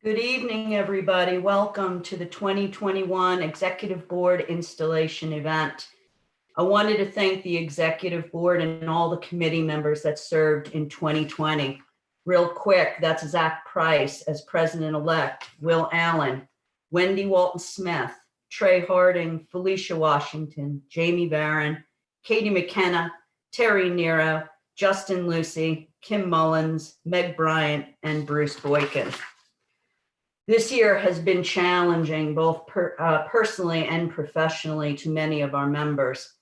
Good evening, everybody. Welcome to the 2021 Executive Board Installation event. I wanted to thank the Executive Board and all the committee members that served in 2020. Real quick, that's Zach Price as President-elect, Will Allen, Wendy Walton Smith, Trae Harding, Felecia Washington, Jaime Varon, Katie McKenna, Terry Nero, Justin Lucy, Kim Mullins, Meg Bryant, and Bruce Boykin. This year has been challenging both personally and professionally to many of our members.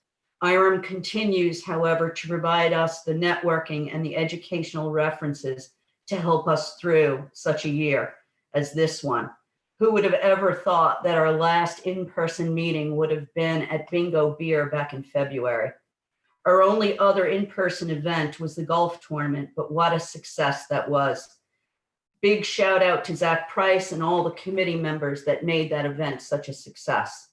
IREM continues, however, to provide us the networking and the educational references to help us through such a year as this one. Who would have ever thought that our last in-person meeting would have been at Bingo Beer back in February? Our only other in-person event was the golf tournament, but what a success that was. Big shout out to Zach Price and all the committee members that made that event such a success.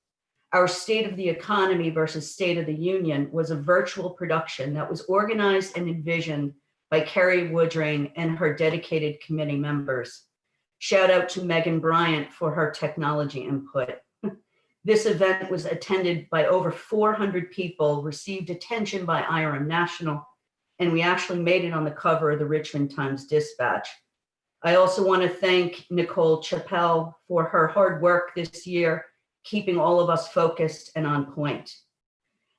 Our State of the Economy versus State of the Union was a virtual production that was organized and envisioned by Carrie Woodring and her dedicated committee members. Shout out to Megan Bryant for her technology input. This event was attended by over 400 people, received attention by IREM National, and we actually made it on the cover of the Richmond Times-Dispatch. I also want to thank Nicole Chappelle for her hard work this year, keeping all of us focused and on point.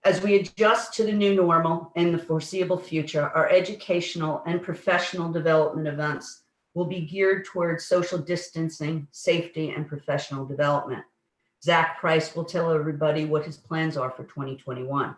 As we adjust to the new normal and the foreseeable future, our educational and professional development events will be geared towards social distancing, safety, and professional development. Zach Price will tell everybody what his plans are for 2021.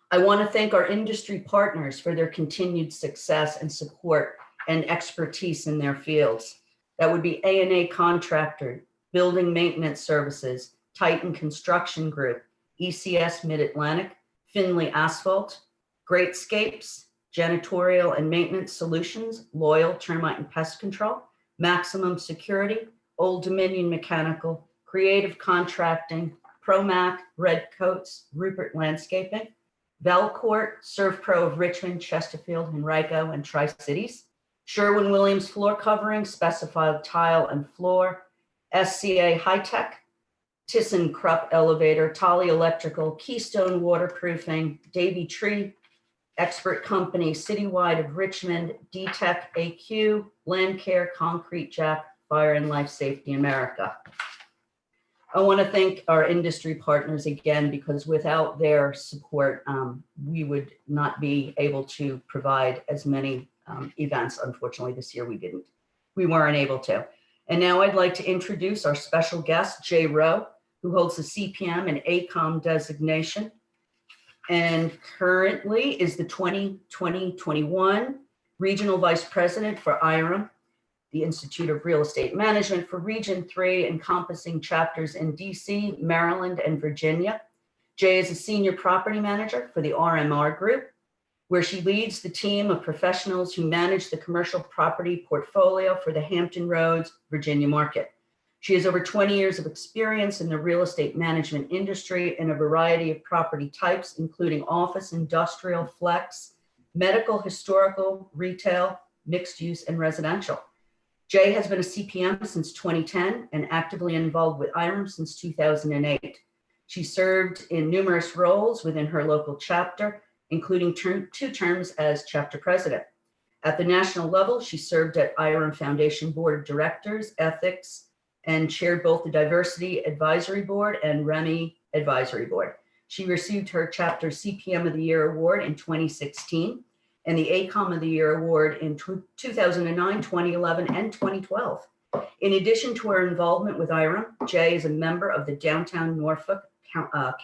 I want to thank our industry partners for their continued success and support and expertise in their fields. That would be A&A Contractor, Building Maintenance Services, Titan Construction Group, ECS Mid-Atlantic, Finley Asphalt, Greatscapes, Janitorial and Maintenance Solutions, Loyal Termite and Pest Control, Maximum Security, Old Dominion Mechanical, Creative Contracting, ProMac, Redcoats, Rupert Landscaping, Valcourt, ServPro of Richmond, Chesterfield, Henrico, and Tri-Cities, Sherwin-Williams Floor Covering, Specified Tile and Floor, SCA High Tech, ThyssenKrupp Elevator, Tolly Electrical, Keystone Waterproofing, Davy Tree, Expert Company, Citywide of Richmond, D-Tech AQ, Landcare, Concrete Jack, Fire and Life Safety America. I want to thank our industry partners again, because without their support, we would not be able to provide as many events. Unfortunately, this year we weren't able to. And now I'd like to introduce our special guest, Jae Roe, who holds the CPM and ACoM designation, and currently is the 2020-21 Regional Vice President for IREM, the Institute of Real Estate Management for Region 3, encompassing chapters in DC, Maryland, and Virginia. Jae is a Senior Property Manager for the RMR Group, where she leads the team of professionals who manage the commercial property portfolio for the Hampton Roads, Virginia market. She has over 20 years of experience in the real estate management industry in a variety of property types, including office, industrial, flex, medical, historical, retail, mixed use, and residential. Jae has been a CPM since 2010 and actively involved with IREM since 2008. She served in numerous roles within her local chapter, including two terms as chapter president. At the national level, she served at IREM Foundation Board of Directors, Ethics, and chaired both the Diversity Advisory Board and REMI Advisory Board. She received her chapter CPM of the Year Award in 2016 and the ACoM of the Year Award in 2009, 2011, and 2012. In addition to her involvement with IREM, Jae is a member of the Downtown Norfolk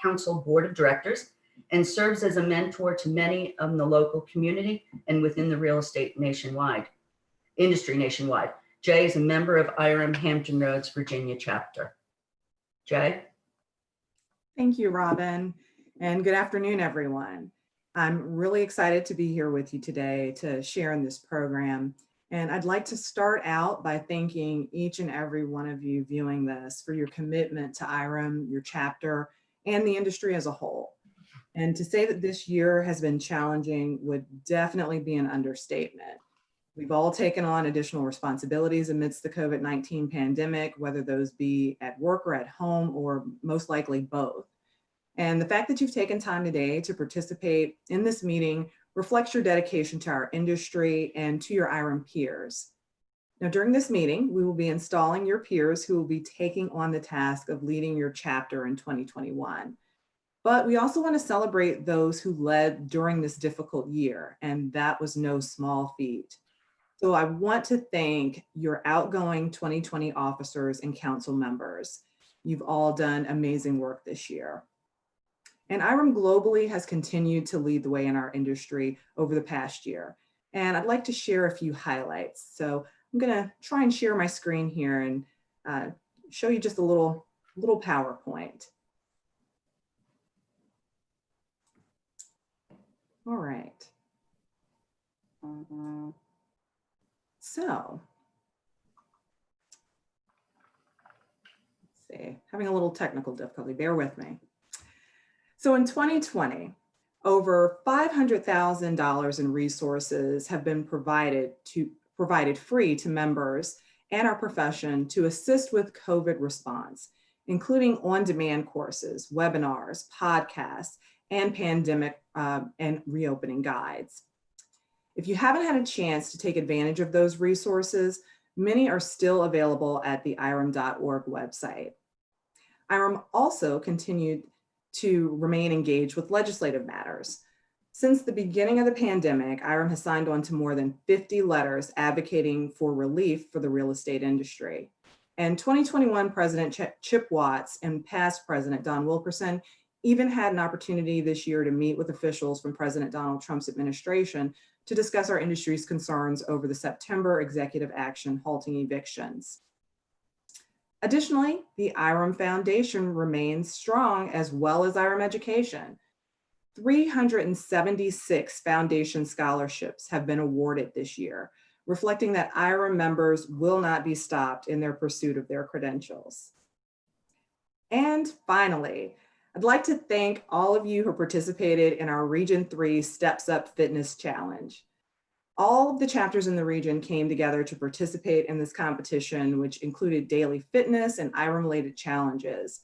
Council Board of Directors and serves as a mentor to many of the local community and within the real estate industry nationwide. Jae is a member of IREM Hampton Roads, Virginia chapter. Jae? Thank you, Robin, and good afternoon, everyone. I'm really excited to be here with you today to share in this program. And I'd like to start out by thanking each and every one of you viewing this for your commitment to IREM, your chapter, and the industry as a whole. And to say that this year has been challenging would definitely be an understatement. We've all taken on additional responsibilities amidst the COVID-19 pandemic, whether those be at work or at home, or most likely both. And the fact that you've taken time today to participate in this meeting reflects your dedication to our industry and to your IREM peers. Now, during this meeting, we will be installing your peers who will be taking on the task of leading your chapter in 2021. But we also want to celebrate those who led during this difficult year, and that was no small feat. So I want to thank your outgoing 2020 officers and council members. You've all done amazing work this year. And IREM globally has continued to lead the way in our industry over the past year. And I'd like to share a few highlights. So I'm gonna try and share my screen here and show you just a little PowerPoint. All right. So, let's see, having a little technical difficulty, bear with me. So in 2020, over $500,000 in resources have been provided free to members and our profession to assist with COVID response, including on-demand courses, webinars, podcasts, and pandemic and reopening guides. If you haven't had a chance to take advantage of those resources, many are still available at the irem.org website. IREM also continued to remain engaged with legislative matters. Since the beginning of the pandemic, IREM has signed on to more than 50 letters advocating for relief for the real estate industry. And 2021 President Chip Watts and past President Don Wilkerson even had an opportunity this year to meet with officials from President Donald Trump's administration to discuss our industry's concerns over the September executive action halting evictions. Additionally, the IREM Foundation remains strong, as well as IREM Education. 376 foundation scholarships have been awarded this year, reflecting that IREM members will not be stopped in their pursuit of their credentials. And finally, I'd like to thank all of you who participated in our Region 3 Steps Up Fitness Challenge. All of the chapters in the region came together to participate in this competition, which included daily fitness and IREM-related challenges.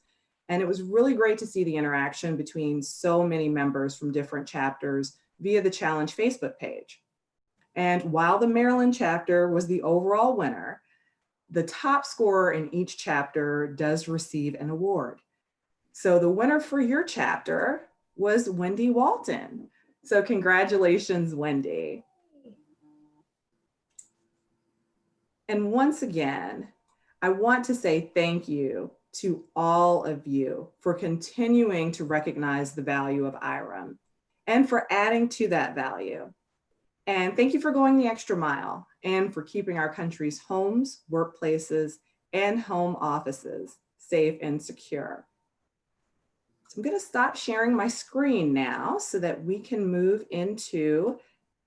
And it was really great to see the interaction between so many members from different chapters via the challenge Facebook page. And while the Maryland chapter was the overall winner, the top scorer in each chapter does receive an award. So the winner for your chapter was Wendy Walton. So congratulations, Wendy. And once again, I want to say thank you to all of you for continuing to recognize the value of IREM and for adding to that value. And thank you for going the extra mile and for keeping our country's homes, workplaces, and home offices safe and secure. So I'm going to stop sharing my screen now so that we can move into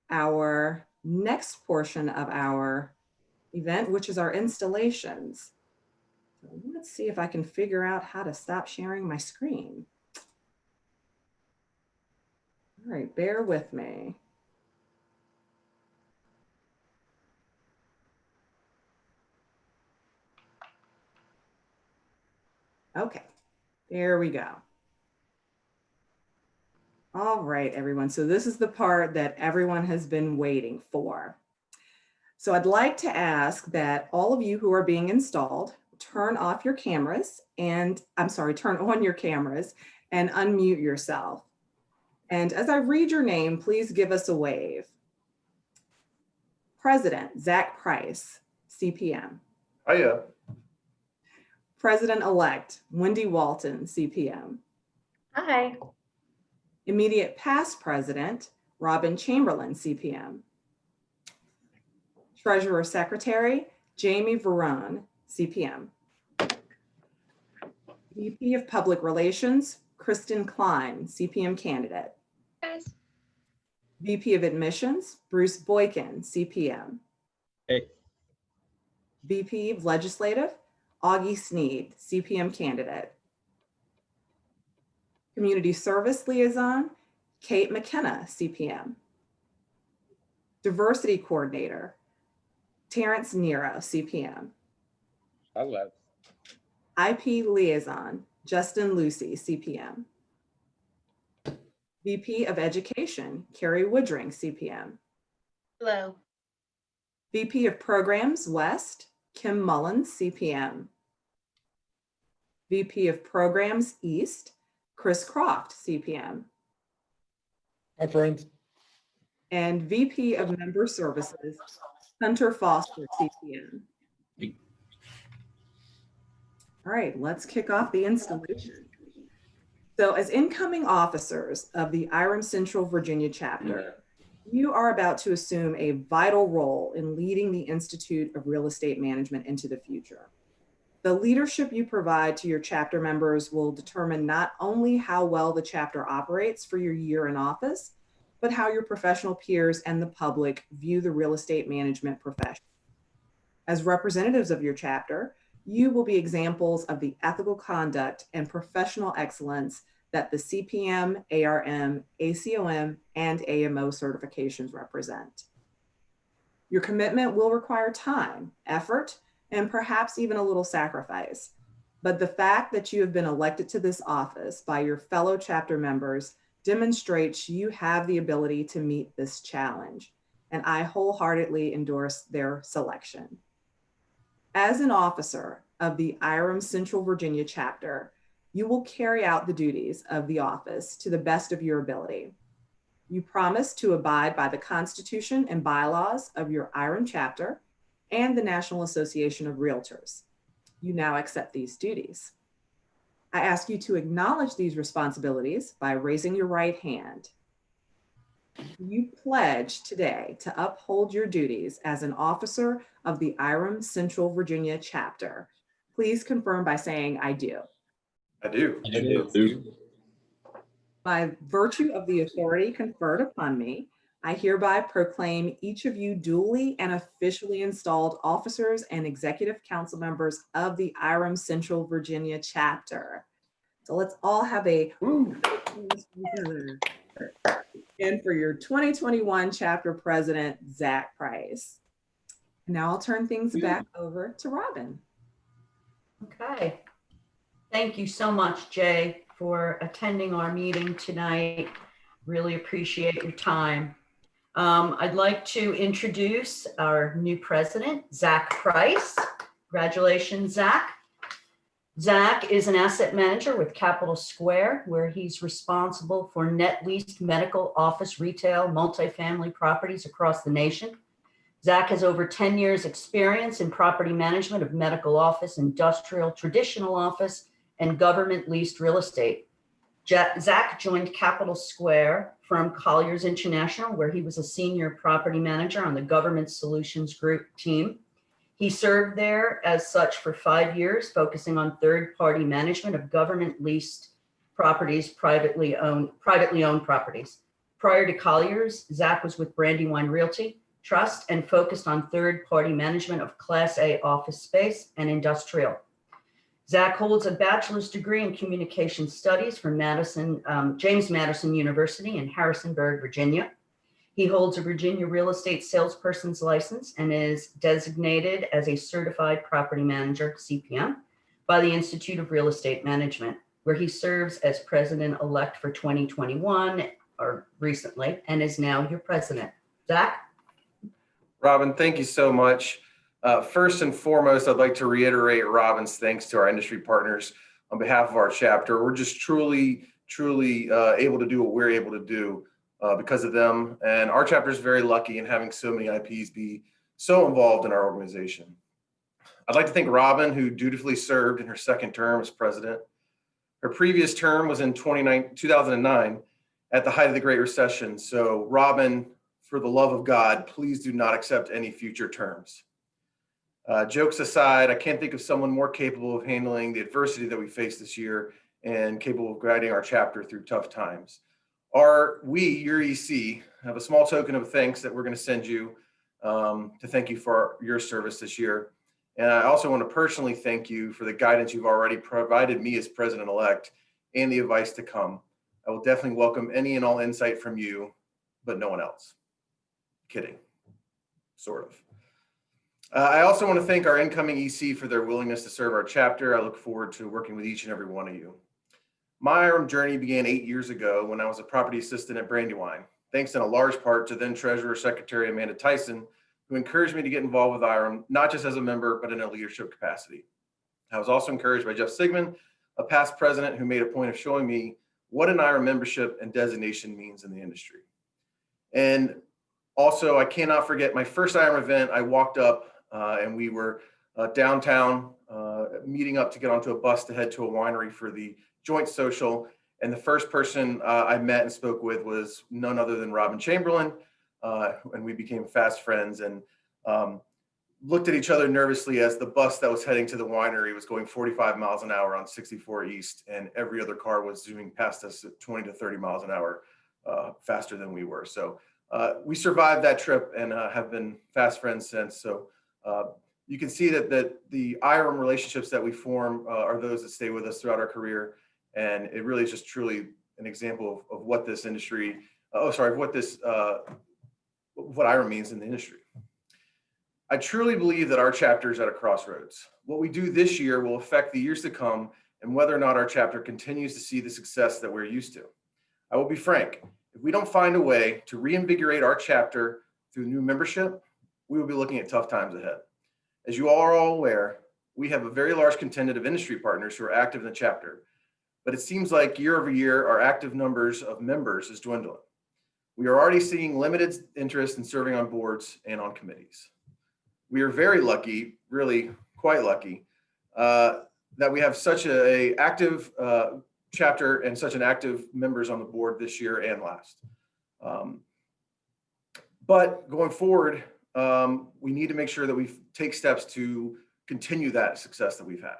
our next portion of our event, which is our installations. So let's see if I can figure out how to stop sharing my screen. All right, bear with me. Okay, there we go. All right, everyone. So this is the part that everyone has been waiting for. So I'd like to ask that all of you who are being installed turn off your cameras and, turn on your cameras and unmute yourself. And as I read your name, please give us a wave. President Zach Price, CPM. Hiya. President-elect Wendy Walton, CPM. Hi. Immediate past President Robin Chamberlin, CPM. Treasurer Secretary Jaime Varon, CPM. VP of Public Relations Kristen Klein, CPM candidate. Guys. VP of Admissions Bruce Boykin, CPM. Hey. VP of Legislative Augie Sneed, CPM candidate. Community Service Liaison Kate McKenna, CPM. Diversity Coordinator Terrance Nero, CPM. 11. IP Liaison, Justin Lucy, CPM. VP of Education, Carrie Woodring, CPM. Hello. VP of Programs, West, Kim Mullins, CPM. VP of Programs, East, Chris Croft, CPM. Hi, friends. And VP of Member Services, Hunter Foster, CPM. All right, let's kick off the installation. So as incoming officers of the IREM Central Virginia Chapter, you are about to assume a vital role in leading the Institute of Real Estate Management into the future. The leadership you provide to your chapter members will determine not only how well the chapter operates for your year in office, but how your professional peers and the public view the real estate management profession. As representatives of your chapter, you will be examples of the ethical conduct and professional excellence that the CPM, ARM, ACoM, and AMO certifications represent. Your commitment will require time, effort, and perhaps even a little sacrifice. But the fact that you have been elected to this office by your fellow chapter members demonstrates you have the ability to meet this challenge, and I wholeheartedly endorse their selection. As an officer of the IREM Central Virginia Chapter, you will carry out the duties of the office to the best of your ability. You promise to abide by the Constitution and bylaws of your IREM chapter and the National Association of Realtors. You now accept these duties. I ask you to acknowledge these responsibilities by raising your right hand. You pledge today to uphold your duties as an officer of the IREM Central Virginia Chapter. Please confirm by saying, I do. I do. I do. By virtue of the authority conferred upon me, I hereby proclaim each of you duly and officially installed officers and executive council members of the IREM Central Virginia Chapter. So let's all have a and for your 2021 chapter president, Zach Price. Now I'll turn things back over to Robin. Okay. Thank you so much, Jay, for attending our meeting tonight. Really appreciate your time. I'd like to introduce our new president, Zach Price. Congratulations, Zach. Zach is an asset manager with Capital Square, where he's responsible for net leased medical, office, retail, multifamily properties across the nation. Zach has over 10 years experience in property management of medical office, industrial, traditional office, and government leased real estate. Zach joined Capital Square from Colliers International, where he was a senior property manager on the Government Solutions Group team. He served there as such for 5 years, focusing on third-party management of government leased properties, privately owned properties. Prior to Colliers, Zach was with Brandywine Realty Trust and focused on third-party management of Class A office space and industrial. Zach holds a bachelor's degree in communication studies from James Madison University in Harrisonburg, Virginia. He holds a Virginia real estate salesperson's license and is designated as a certified property manager, CPM, by the Institute of Real Estate Management, where he serves as president-elect for 2021 or recently, and is now your president. Zach? Robin, thank you so much. First and foremost, I'd like to reiterate Robin's thanks to our industry partners on behalf of our chapter. We're just truly able to do what we're able to do because of them. And our chapter is very lucky in having so many IPs be so involved in our organization. I'd like to thank Robin, who dutifully served in her second term as president. Her previous term was in 2009 at the height of the Great Recession. So Robin, for the love of God, please do not accept any future terms. Jokes aside, I can't think of someone more capable of handling the adversity that we faced this year and capable of guiding our chapter through tough times. Your EC, have a small token of thanks that we're going to send you to thank you for your service this year. And I also want to personally thank you for the guidance you've already provided me as president-elect and the advice to come. I will definitely welcome any and all insight from you, but no one else. Kidding, sort of. I also want to thank our incoming EC for their willingness to serve our chapter. I look forward to working with each and every one of you. My IREM journey began 8 years ago when I was a property assistant at Brandywine, thanks in a large part to then Treasurer Secretary Amanda Tyson, who encouraged me to get involved with IREM, not just as a member, but in a leadership capacity. I was also encouraged by Jeff Sigmund, a past president who made a point of showing me what an IREM membership and designation means in the industry. And also, I cannot forget my first IREM event. I walked up and we were downtown meeting up to get onto a bus to head to a winery for the joint social. And the first person I met and spoke with was none other than Robin Chamberlin. And we became fast friends and looked at each other nervously as the bus that was heading to the winery was going 45 miles an hour on 64 East, and every other car was zooming past us at 20 to 30 miles an hour faster than we were. So we survived that trip and have been fast friends since. So you can see that the IREM relationships that we form are those that stay with us throughout our career. And it really is just truly an example of what this industry, what IREM means in the industry. I truly believe that our chapter is at a crossroads. What we do this year will affect the years to come and whether or not our chapter continues to see the success that we're used to. I will be frank, if we don't find a way to reinvigorate our chapter through new membership, we will be looking at tough times ahead. As you all are all aware, we have a very large contingent of industry partners who are active in the chapter, but it seems like year over year, our active numbers of members is dwindling. We are already seeing limited interest in serving on boards and on committees. We are very lucky, really quite lucky, that we have such an active chapter and such an active members on the board this year and last. But going forward, we need to make sure that we take steps to continue that success that we've had.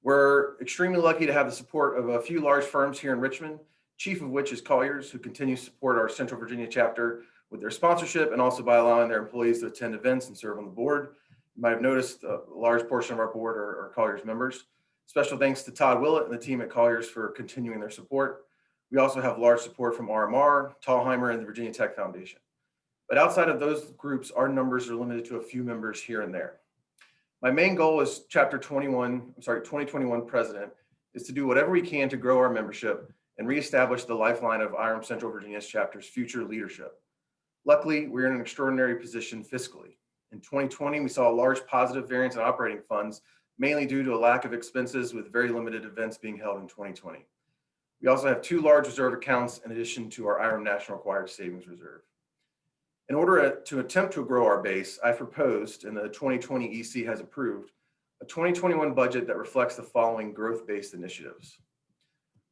We're extremely lucky to have the support of a few large firms here in Richmond, chief of which is Colliers, who continues to support our Central Virginia chapter with their sponsorship and also by allowing their employees to attend events and serve on the board. You might have noticed a large portion of our board are Colliers members. Special thanks to Todd Willett and the team at Colliers for continuing their support. We also have large support from RMR, Tallheimer, and the Virginia Tech Foundation. But outside of those groups, our numbers are limited to a few members here and there. My main goal as 2021 president is to do whatever we can to grow our membership and reestablish the lifeline of IREM Central Virginia's chapter's future leadership. Luckily, we're in an extraordinary position fiscally. In 2020, we saw a large positive variance in operating funds, mainly due to a lack of expenses with very limited events being held in 2020. We also have 2 large reserve accounts in addition to our IREM National Required Savings Reserve. In order to attempt to grow our base, I proposed, and the 2020 EC has approved, a 2021 budget that reflects the following growth-based initiatives.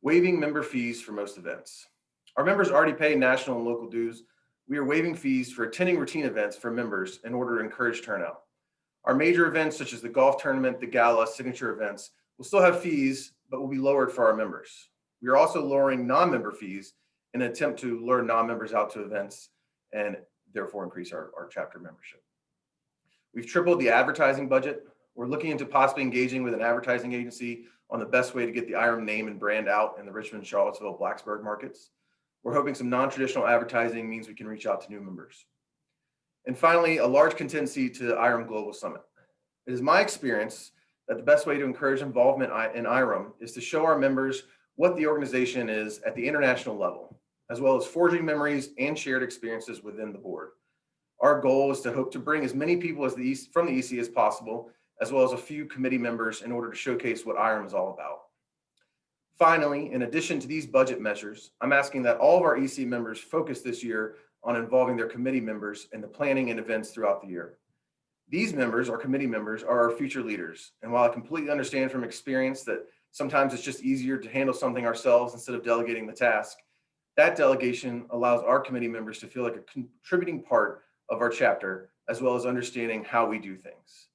Waiving member fees for most events. Our members already pay national and local dues. We are waiving fees for attending routine events for members in order to encourage turnout. Our major events, such as the golf tournament, the gala, signature events, will still have fees, but will be lowered for our members. We are also lowering non-member fees in an attempt to lure non-members out to events and therefore increase our chapter membership. We've tripled the advertising budget. We're looking into possibly engaging with an advertising agency on the best way to get the IREM name and brand out in the Richmond, Charlottesville, Blacksburg markets. We're hoping some non-traditional advertising means we can reach out to new members. And finally, a large contingency to the IREM Global Summit. It is my experience that the best way to encourage involvement in IREM is to show our members what the organization is at the international level, as well as forging memories and shared experiences within the board. Our goal is to hope to bring as many people from the EC as possible, as well as a few committee members in order to showcase what IREM is all about. Finally, in addition to these budget measures, I'm asking that all of our EC members focus this year on involving their committee members in the planning and events throughout the year. These members, our committee members, are our future leaders. And while I completely understand from experience that sometimes it's just easier to handle something ourselves instead of delegating the task, that delegation allows our committee members to feel like a contributing part of our chapter, as well as understanding how we do things.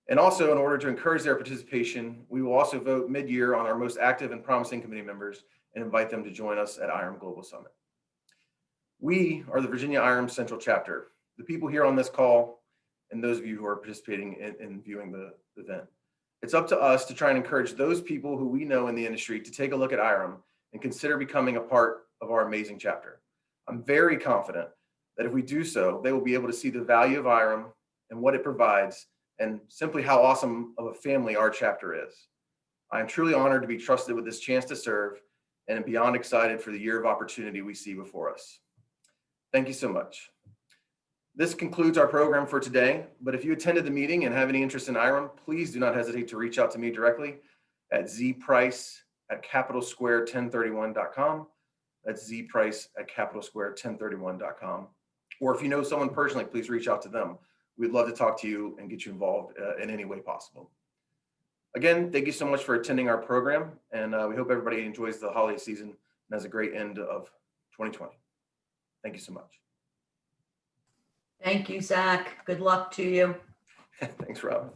And also, in order to encourage their participation, we will also vote mid-year on our most active and promising committee members and invite them to join us at IREM Global Summit. We are the Virginia IREM Central Chapter, the people here on this call, and those of you who are participating in viewing the event. It's up to us to try and encourage those people who we know in the industry to take a look at IREM and consider becoming a part of our amazing chapter. I'm very confident that if we do so, they will be able to see the value of IREM and what it provides, and simply how awesome of a family our chapter is. I am truly honored to be trusted with this chance to serve and am beyond excited for the year of opportunity we see before us. Thank you so much. This concludes our program for today, but if you attended the meeting and have any interest in IREM, please do not hesitate to reach out to me directly at zprice@capitalsquare1031.com. That's zprice@capitalsquare1031.com. Or if you know someone personally, please reach out to them. We'd love to talk to you and get you involved in any way possible. Again, thank you so much for attending our program, and we hope everybody enjoys the holiday season and has a great end of 2020. Thank you so much. Thank you, Zach. Good luck to you. Thanks, Robin.